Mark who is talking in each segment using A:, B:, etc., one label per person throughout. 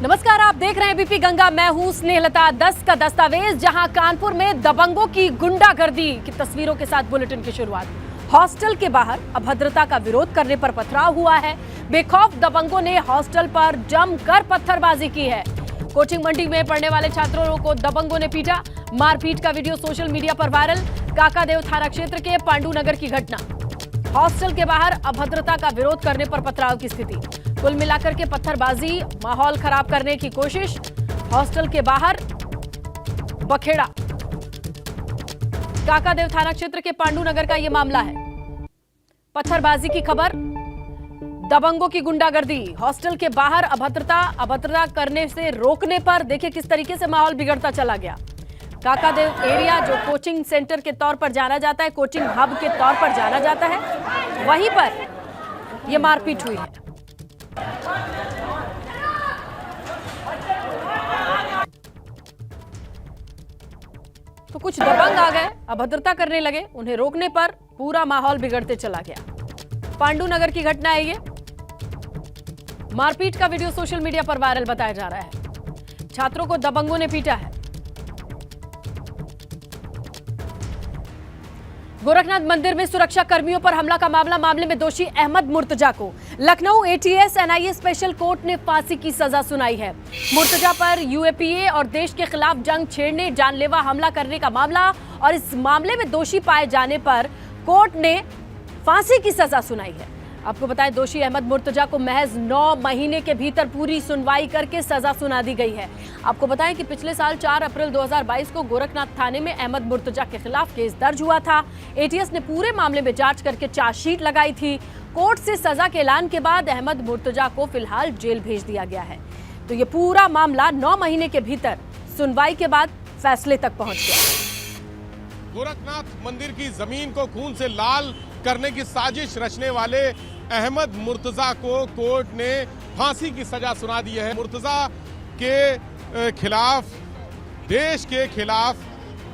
A: नमस्कार, आप देख रहे हैं बीपी गंगा। मैं हूं स्नेहलता। 10 का दस्तावेज, जहां कानपुर में दबंगों की गुंडागर्दी की तस्वीरों के साथ बुलेटिन की शुरुआत। हॉस्टल के बाहर अभद्रता का विरोध करने पर पथराव हुआ है। बेखौफ दबंगों ने हॉस्टल पर जमकर पत्थरबाजी की है। कोचिंग मंडी में पढ़ने वाले छात्रों को दबंगों ने पीटा। मारपीट का वीडियो सोशल मीडिया पर वायरल। काकादेव थाना क्षेत्र के पांडू नगर की घटना। हॉस्टल के बाहर अभद्रता का विरोध करने पर पथराव की स्थिति। कुल मिलाकर के पत्थरबाजी, माहौल खराब करने की कोशिश। हॉस्टल के बाहर बखेड़ा। काकादेव थाना क्षेत्र के पांडू नगर का यह मामला है। पत्थरबाजी की खबर, दबंगों की गुंडागर्दी। हॉस्टल के बाहर अभद्रता करने से रोकने पर देखिए किस तरीके से माहौल बिगड़ता चला गया। काकादेव एरिया, जो कोचिंग सेंटर के तौर पर जाना जाता है, कोचिंग हब के तौर पर जाना जाता है, वहीं पर यह मारपीट हुई है। तो कुछ दबंग आ गए, अभद्रता करने लगे। उन्हें रोकने पर पूरा माहौल बिगड़ते चला गया। पांडू नगर की घटना है ये। मारपीट का वीडियो सोशल मीडिया पर वायरल बताया जा रहा है। छात्रों को दबंगों ने पीटा है। गोरखनाथ मंदिर में सुरक्षा कर्मियों पर हमला का मामले में दोषी अहमद मुर्तजा को Lucknow ATS NIA special court ने फांसी की सजा सुनाई है। मुर्तजा पर यूएपीए और देश के खिलाफ जंग छेड़ने, जानलेवा हमला करने का मामला, और इस मामले में दोषी पाए जाने पर कोर्ट ने फांसी की सजा सुनाई है। आपको बताएं, दोषी अहमद मुर्तजा को महज 9 महीने के भीतर पूरी सुनवाई करके सजा सुना दी गई है। आपको बताएं कि पिछले साल 4 अप्रैल 2022 को गोरखनाथ थाने में अहमद मुर्तजा के खिलाफ केस दर्ज हुआ था। एटीएस ने पूरे मामले में जांच करके चार्जशीट लगाई थी। कोर्ट से सजा के ऐलान के बाद अहमद मुर्तजा को फिलहाल जेल भेज दिया गया है। तो ये पूरा मामला 9 महीने के भीतर सुनवाई के बाद फैसले तक पहुंच गया।
B: गोरखनाथ मंदिर की जमीन को खून से लाल करने की साजिश रचने वाले अहमद मुर्तजा को कोर्ट ने फांसी की सजा सुना दी है। मुर्तजा के खिलाफ, देश के खिलाफ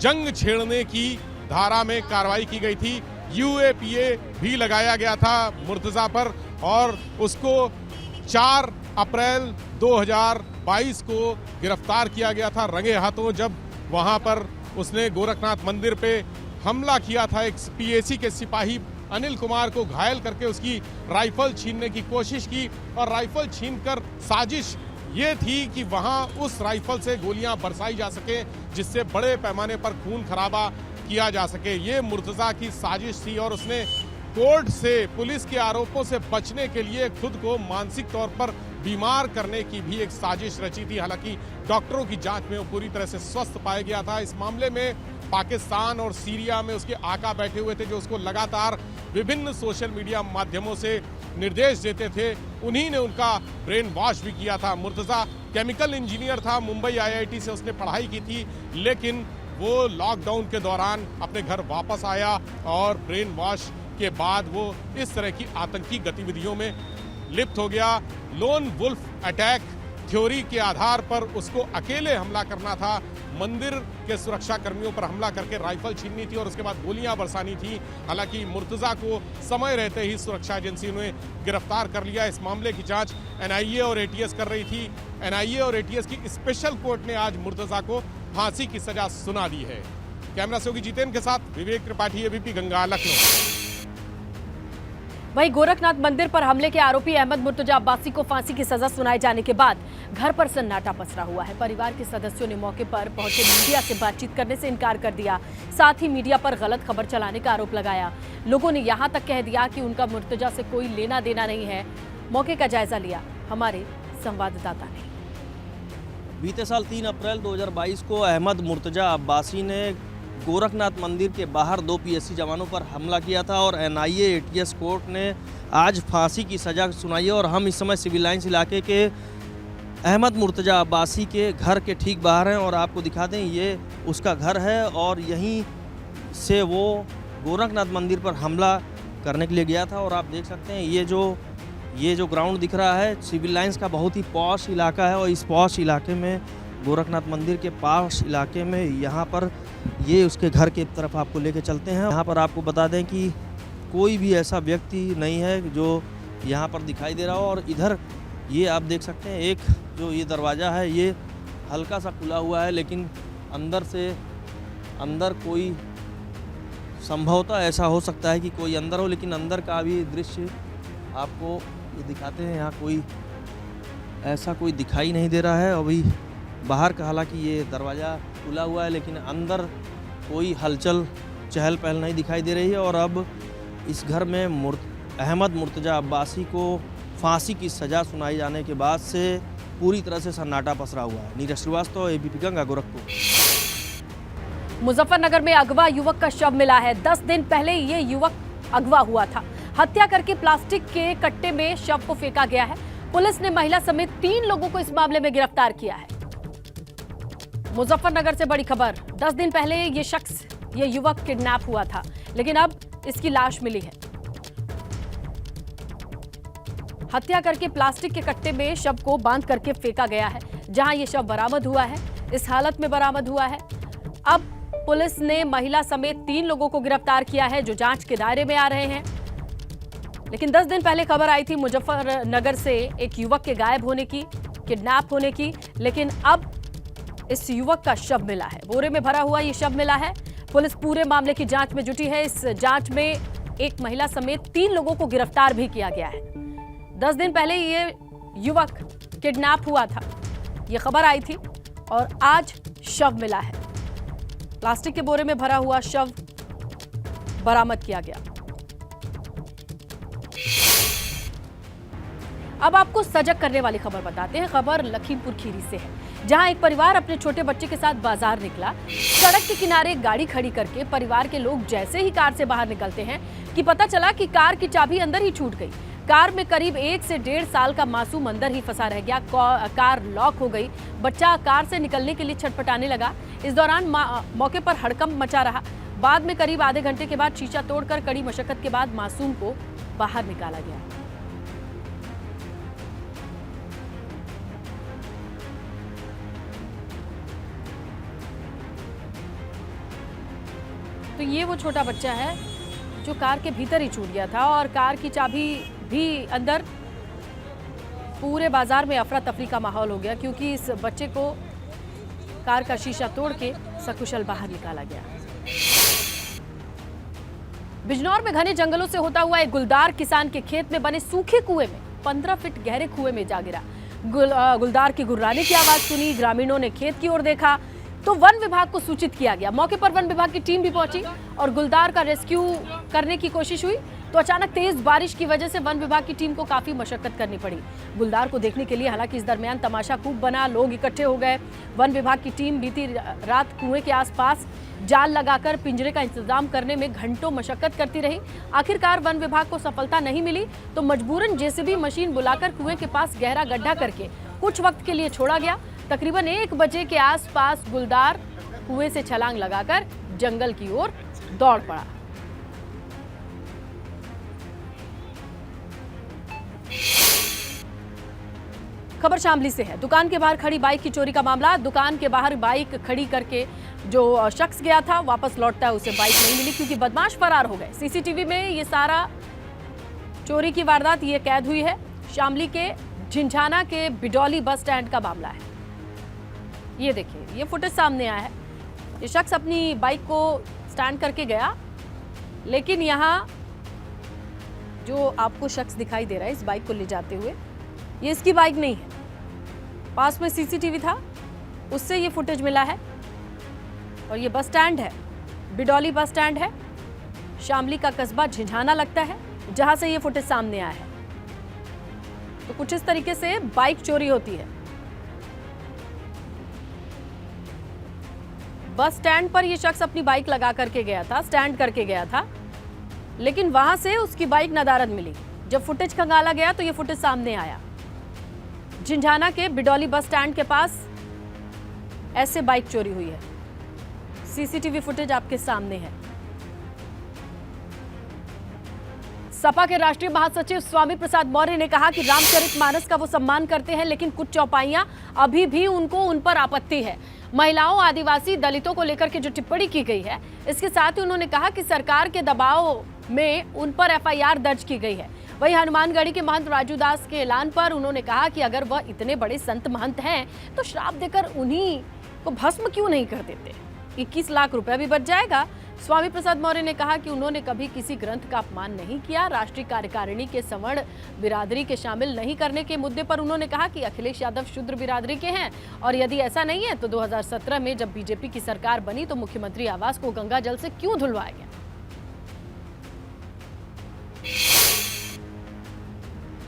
B: जंग छेड़ने की धारा में कार्रवाई की गई थी। यूएपीए भी लगाया गया था मुर्तजा पर, और उसको 4 अप्रैल 2022 को गिरफ्तार किया गया था रंगे हाथों, जब वहां पर उसने गोरखनाथ मंदिर पे हमला किया था। एक पीएसी के सिपाही अनिल कुमार को घायल करके उसकी राइफल छीनने की कोशिश की, और राइफल छीनकर साजिश ये थी कि वहां उस राइफल से गोलियां बरसाई जा सके, जिससे बड़े पैमाने पर खून खराबा किया जा सके। ये मुर्तजा की साजिश थी, और उसने कोर्ट से, पुलिस के आरोपों से बचने के लिए खुद को मानसिक तौर पर बीमार करने की भी एक साजिश रची थी। हालांकि डॉक्टरों की जांच में वो पूरी तरह से स्वस्थ पाया गया था। इस मामले में पाकिस्तान और सीरिया में उसके आका बैठे हुए थे, जो उसको लगातार विभिन्न सोशल मीडिया माध्यमों से निर्देश देते थे। उन्हीं ने उनका ब्रेन वॉश भी किया था। मुर्तजा केमिकल इंजीनियर था, मुंबई आईआईटी से उसने पढ़ाई की थी, लेकिन वो लॉकडाउन के दौरान अपने घर वापस आया, और ब्रेन वॉश के बाद वो इस तरह की आतंकी गतिविधियों में लिप्त हो गया। लोन वुल्फ अटैक थ्योरी के आधार पर उसको अकेले हमला करना था। मंदिर के सुरक्षा कर्मियों पर हमला करके राइफल छीननी थी और उसके बाद गोलियां बरसानी थी। हालांकि मुर्तजा को समय रहते ही सुरक्षा एजेंसी ने गिरफ्तार कर लिया। इस मामले की जांच एनआईए और एटीएस कर रही थी। एनआईए और एटीएस की स्पेशल कोर्ट ने आज मुर्तजा को फांसी की सजा सुना दी है। कैमरा से होगी जितेंद्र के साथ विवेक त्रिपाठी, एबीपी गंगा, लखनऊ।
A: वहीं गोरखनाथ मंदिर पर हमले के आरोपी अहमद मुर्तजा अब्बासी को फांसी की सजा सुनाए जाने के बाद घर पर सन्नाटा पसरा हुआ है। परिवार के सदस्यों ने मौके पर पहुंचे मीडिया से बातचीत करने से इनकार कर दिया। साथ ही मीडिया पर गलत खबर चलाने का आरोप लगाया। लोगों ने यहां तक कह दिया कि उनका मुर्तजा से कोई लेना देना नहीं है। मौके का जायजा लिया हमारे संवाददाता ने।
C: बीते साल 3 अप्रैल 2022 को अहमद मुर्तजा अब्बासी ने गोरखनाथ मंदिर के बाहर 2 पीएसी जवानों पर हमला किया था, और एनआईए एटीएस कोर्ट ने आज फांसी की सज़ा सुनाई है। और हम इस समय सिविल लाइंस इलाके के अहमद मुर्तजा अब्बासी के घर के ठीक बाहर हैं, और आपको दिखा दें ये उसका घर है, और यहीं से वो गोरखनाथ मंदिर पर हमला करने के लिए गया था। और आप देख सकते हैं ये जो ग्राउंड दिख रहा है, सिविल लाइंस का बहुत ही पॉश इलाका है, और इस पॉश इलाके में, गोरखनाथ मंदिर के पास इलाके में, यहाँ पर ये उसके घर की तरफ आपको लेके चलते हैं। यहाँ पर आपको बता दें कि कोई भी ऐसा व्यक्ति नहीं है जो यहाँ पर दिखाई दे रहा हो, और इधर ये आप देख सकते हैं, एक जो ये दरवाज़ा है ये हल्का सा खुला हुआ है, लेकिन अंदर कोई संभवतः ऐसा हो सकता है कि कोई अंदर हो, लेकिन अंदर का भी दृश्य आपको ये दिखाते हैं। यहाँ कोई दिखाई नहीं दे रहा है। अभी बाहर का हालांकि ये दरवाज़ा खुला हुआ है, लेकिन अंदर कोई हलचल चहल पहल नहीं दिखाई दे रही है। और अब इस घर में अहमद मुर्तजा अब्बासी को फांसी की सज़ा सुनाई जाने के बाद से पूरी तरह से सन्नाटा पसरा हुआ है। नीरज श्रीवास्तव, एबीपी गंगा, गोरखपुर।
A: मुजफ्फरनगर में अगवा युवक का शव मिला है। 10 दिन पहले ये युवक अगवा हुआ था। हत्या करके प्लास्टिक के कट्टे में शव को फेंका गया है। पुलिस ने महिला समेत 3 लोगों को इस मामले में गिरफ्तार किया है। मुजफ्फरनगर से बड़ी खबर। 10 दिन पहले ये युवक किडनैप हुआ था, लेकिन अब इसकी लाश मिली है। हत्या करके प्लास्टिक के कट्टे में शव को बांध करके फेंका गया है। जहां ये शव बरामद हुआ है, इस हालत में बरामद हुआ है। अब पुलिस ने महिला समेत 3 लोगों को गिरफ्तार किया है, जो जांच के दायरे में आ रहे हैं। लेकिन 10 दिन पहले खबर आई थी मुजफ्फरनगर से एक युवक के गायब होने की, किडनैप होने की, लेकिन अब इस युवक का शव मिला है। बोरे में भरा हुआ ये शव मिला है। पुलिस पूरे मामले की जांच में जुटी है। इस जांच में एक महिला समेत 3 लोगों को गिरफ्तार भी किया गया है। 10 दिन पहले ये युवक किडनैप हुआ था, ये खबर आई थी, और आज शव मिला है। प्लास्टिक के बोरे में भरा हुआ शव बरामद किया गया। अब आपको सजग करने वाली खबर बताते हैं। खबर लखीमपुर खीरी से है, जहां एक परिवार अपने छोटे बच्चे के साथ बाजार निकला। सड़क के किनारे गाड़ी खड़ी करके परिवार के लोग जैसे ही कार से बाहर निकलते हैं कि पता चला कि कार की चाबी अंदर ही छूट गई। कार में करीब 1 से 1.5 साल का मासूम अंदर ही फंसा रह गया। कार लॉक हो गई। बच्चा कार से निकलने के लिए छटपटाने लगा। इस दौरान मौके पर हड़कंप मचा रहा। बाद में करीब आधे घंटे के बाद शीशा तोड़कर कड़ी मशक्कत के बाद मासूम को बाहर निकाला गया। तो ये वो छोटा बच्चा है जो कार के भीतर ही छूट गया था, और कार की चाबी भी अंदर। पूरे बाजार में अफरा तफरी का माहौल हो गया, क्योंकि इस बच्चे को कार का शीशा तोड़ के सकुशल बाहर निकाला गया। बिजनौर में घने जंगलों से होता हुआ एक गुलदार किसान के खेत में बने सूखे कुएं में 15 फीट गहरे कुएं में जा गिरा। गुलदार की गुर्राने की आवाज सुनी। ग्रामीणों ने खेत की ओर देखा तो वन विभाग को सूचित किया गया। मौके पर वन विभाग की टीम भी पहुंची और गुलदार का रेस्क्यू करने की कोशिश हुई, तो अचानक तेज बारिश की वजह से वन विभाग की टीम को काफी मशक्कत करनी पड़ी गुलदार को देखने के लिए। हालांकि इस दरमियान तमाशा खूब बना, लोग इकट्ठे हो गए। वन विभाग की टीम बीती रात कुएं के आसपास जाल लगाकर पिंजरे का इंतजाम करने में घंटों मशक्कत करती रही। आखिरकार वन विभाग को सफलता नहीं मिली, तो मजबूरन जेसीबी मशीन बुलाकर कुएं के पास गहरा गड्ढा करके कुछ वक्त के लिए छोड़ा गया। तकरीबन 1 बजे के आसपास गुलदार कुएं से छलांग लगाकर जंगल की ओर दौड़ पड़ा। खबर शामली से है। दुकान के बाहर खड़ी बाइक की चोरी का मामला। दुकान के बाहर बाइक खड़ी करके जो शख्स गया था वापस लौटता है उसे बाइक नहीं मिली, क्योंकि बदमाश फरार हो गए। सीसीटीवी में ये सारा चोरी की वारदात ये कैद हुई है। शामली के झिंझाना के बिडौली बस स्टैंड का मामला है। ये देखिए, ये फुटेज सामने आया है। ये शख्स अपनी बाइक को स्टैंड करके गया, लेकिन यहाँ जो आपको शख्स दिखाई दे रहा है इस बाइक को ले जाते हुए, ये इसकी बाइक नहीं है। पास में सीसीटीवी था, उससे ये फुटेज मिला है। और ये बस स्टैंड है, बिडौली बस स्टैंड है। शामली का कस्बा झिंझाना लगता है, जहां से ये फुटेज सामने आया है। तो कुछ इस तरीके से बाइक चोरी होती है। बस स्टैंड पर ये शख्स अपनी बाइक लगा करके गया था, स्टैंड करके गया था, लेकिन वहां से उसकी बाइक नदारद मिली। जब फुटेज खंगाला गया तो ये फुटेज सामने आया। झिंझाना के बिडौली बस स्टैंड के पास ऐसे बाइक चोरी हुई है। सीसीटीवी फुटेज आपके सामने है। सपा के राष्ट्रीय महासचिव स्वामी प्रसाद मौर्य ने कहा कि रामचरितमानस का वो सम्मान करते हैं, लेकिन कुछ चौपाइयां अभी भी उन पर आपत्ति है। महिलाओं, आदिवासी, दलितों को लेकर के जो टिप्पणी की गई है, इसके साथ ही उन्होंने कहा कि सरकार के दबाव में उन पर एफआईआर दर्ज की गई है। वहीं हनुमानगढ़ी के महंत राजू दास के ऐलान पर उन्होंने कहा कि अगर वह इतने बड़े संत महंत हैं तो श्राप देकर उन्हीं को भस्म क्यों नहीं कर देते। 21 लाख रुपए भी बच जाएगा। स्वामी प्रसाद मौर्य ने कहा कि उन्होंने कभी किसी ग्रंथ का अपमान नहीं किया। राष्ट्रीय कार्यकारिणी के सवर्ण बिरादरी के शामिल नहीं करने के मुद्दे पर उन्होंने कहा कि अखिलेश यादव शूद्र बिरादरी के हैं और यदि ऐसा नहीं है तो 2017 में जब बीजेपी की सरकार बनी तो मुख्यमंत्री आवास को गंगा जल से क्यों धुलवाया गया।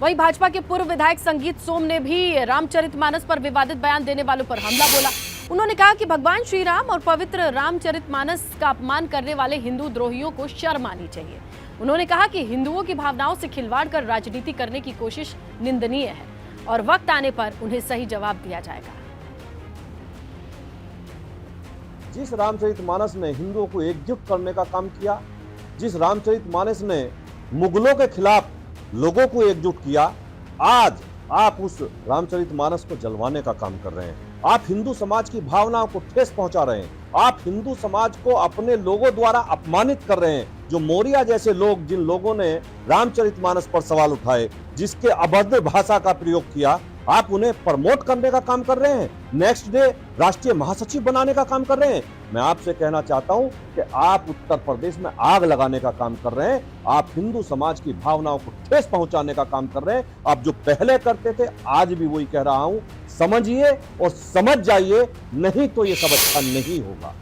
A: वहीं भाजपा के पूर्व विधायक संगीत सोम ने भी रामचरितमानस पर विवादित बयान देने वालों पर हमला बोला। उन्होंने कहा कि भगवान श्री राम और पवित्र रामचरितमानस का अपमान करने वाले हिंदू द्रोहियों को शर्म आनी चाहिए। उन्होंने कहा कि हिंदुओं की भावनाओं से खिलवाड़ कर राजनीति करने की कोशिश निंदनीय है और वक्त आने पर उन्हें सही जवाब दिया जाएगा।
D: जिस रामचरितमानस ने हिंदुओं को एकजुट करने का काम किया, जिस रामचरितमानस ने मुगलों के खिलाफ लोगों को एकजुट किया, आज आप उस रामचरितमानस को जलवाने का काम कर रहे हैं। आप हिंदू समाज की भावनाओं को ठेस पहुंचा रहे हैं। आप हिंदू समाज को अपने लोगों द्वारा अपमानित कर रहे हैं। जो मौर्य जैसे लोग, जिन लोगों ने रामचरितमानस पर सवाल उठाए, जिसके अभद्र भाषा का प्रयोग किया, आप उन्हें प्रमोट करने का काम कर रहे हैं। नेक्स्ट डे राष्ट्रीय महासचिव बनाने का काम कर रहे हैं। मैं आपसे कहना चाहता हूं कि आप उत्तर प्रदेश में आग लगाने का काम कर रहे हैं। आप हिंदू समाज की भावनाओं को ठेस पहुंचाने का काम कर रहे हैं। आप जो पहले करते थे, आज भी वही कह रहा हूं, समझिए और समझ जाइए, नहीं तो ये सब अच्छा नहीं होगा।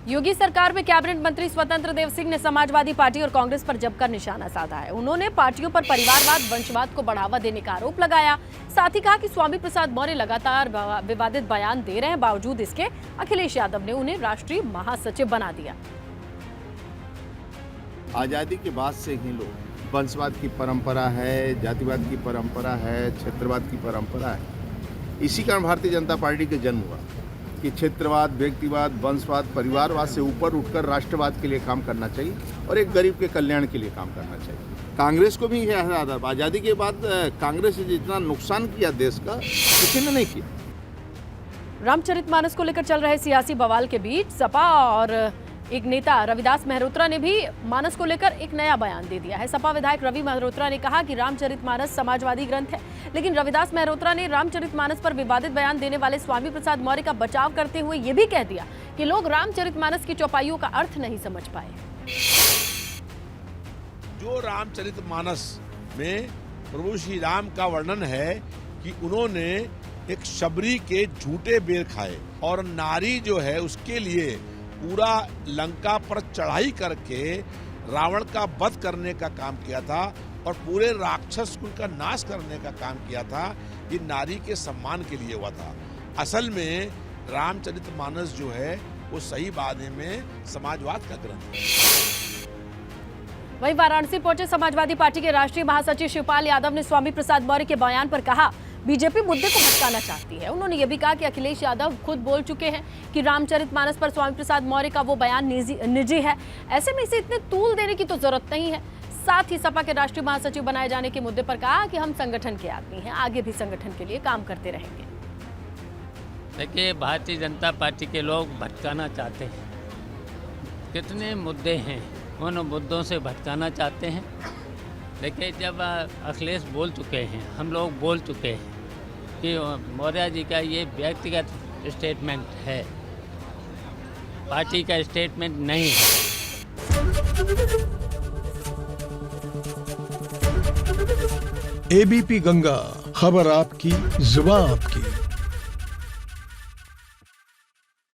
A: योगी सरकार में कैबिनेट मंत्री स्वतंत्र देव सिंह ने समाजवादी पार्टी और कांग्रेस पर जमकर निशाना साधा है। उन्होंने पार्टियों पर परिवारवाद, वंशवाद को बढ़ावा देने का आरोप लगाया। साथ ही कहा कि स्वामी प्रसाद मौर्य लगातार विवादित बयान दे रहे हैं, बावजूद इसके अखिलेश यादव ने उन्हें राष्ट्रीय महासचिव बना दिया।
E: आजादी के बाद से ही लोग वंशवाद की परंपरा है, जातिवाद की परंपरा है, क्षेत्रवाद की परंपरा है। इसी कारण भारतीय जनता पार्टी का जन्म हुआ कि क्षेत्रवाद, व्यक्तिवाद, वंशवाद, परिवारवाद से ऊपर उठकर राष्ट्रवाद के लिए काम करना चाहिए और एक गरीब के कल्याण के लिए काम करना चाहिए। कांग्रेस को भी यह आदत, आज़ादी के बाद कांग्रेस ने जितना नुकसान किया देश का, किसी ने नहीं किया।
A: रामचरितमानस को लेकर चल रहे सियासी बवाल के बीच सपा और एक नेता रविदास मेहरोत्रा ने भी मानस को लेकर एक नया बयान दे दिया है। सपा विधायक रवि मेहरोत्रा ने कहा कि रामचरितमानस समाजवादी ग्रंथ है, लेकिन रविदास मेहरोत्रा ने रामचरितमानस पर विवादित बयान देने वाले स्वामी प्रसाद मौर्य का बचाव करते हुए ये भी कह दिया कि लोग रामचरितमानस की चौपाइयों का अर्थ नहीं समझ पाए।
F: जो रामचरितमानस में प्रभु श्री राम का वर्णन है कि उन्होंने एक शबरी के झूठे बेर खाए और नारी जो है उसके लिए पूरा लंका पर चढ़ाई करके रावण का वध करने का काम किया था और पूरे राक्षस कुल का नाश करने का काम किया था। ये नारी के सम्मान के लिए हुआ था। असल में रामचरितमानस जो है वो सही मायने में समाजवाद का ग्रंथ है।
A: वहीं वाराणसी पहुंचे समाजवादी पार्टी के राष्ट्रीय महासचिव शिवपाल यादव ने स्वामी प्रसाद मौर्य के बयान पर कहा, बीजेपी मुद्दे को भटकाना चाहती है। उन्होंने ये भी कहा कि अखिलेश यादव खुद बोल चुके हैं कि रामचरितमानस पर स्वामी प्रसाद मौर्य का वो बयान निजी है, ऐसे में इसे इतने तूल देने की तो जरूरत नहीं है। साथ ही सपा के राष्ट्रीय महासचिव बनाए जाने के मुद्दे पर कहा कि हम संगठन के आदमी हैं, आगे भी संगठन के लिए काम करते रहेंगे।
G: देखिए, भारतीय जनता पार्टी के लोग भटकाना चाहते हैं। कितने मुद्दे हैं, उन मुद्दों से भटकाना चाहते हैं। देखिए, जब अखिलेश बोल चुके हैं, हम लोग बोल चुके हैं कि मौर्य जी का ये व्यक्तिगत स्टेटमेंट है, पार्टी का स्टेटमेंट नहीं है।
H: एबीपी गंगा, खबर आपकी, जुबान आपकी।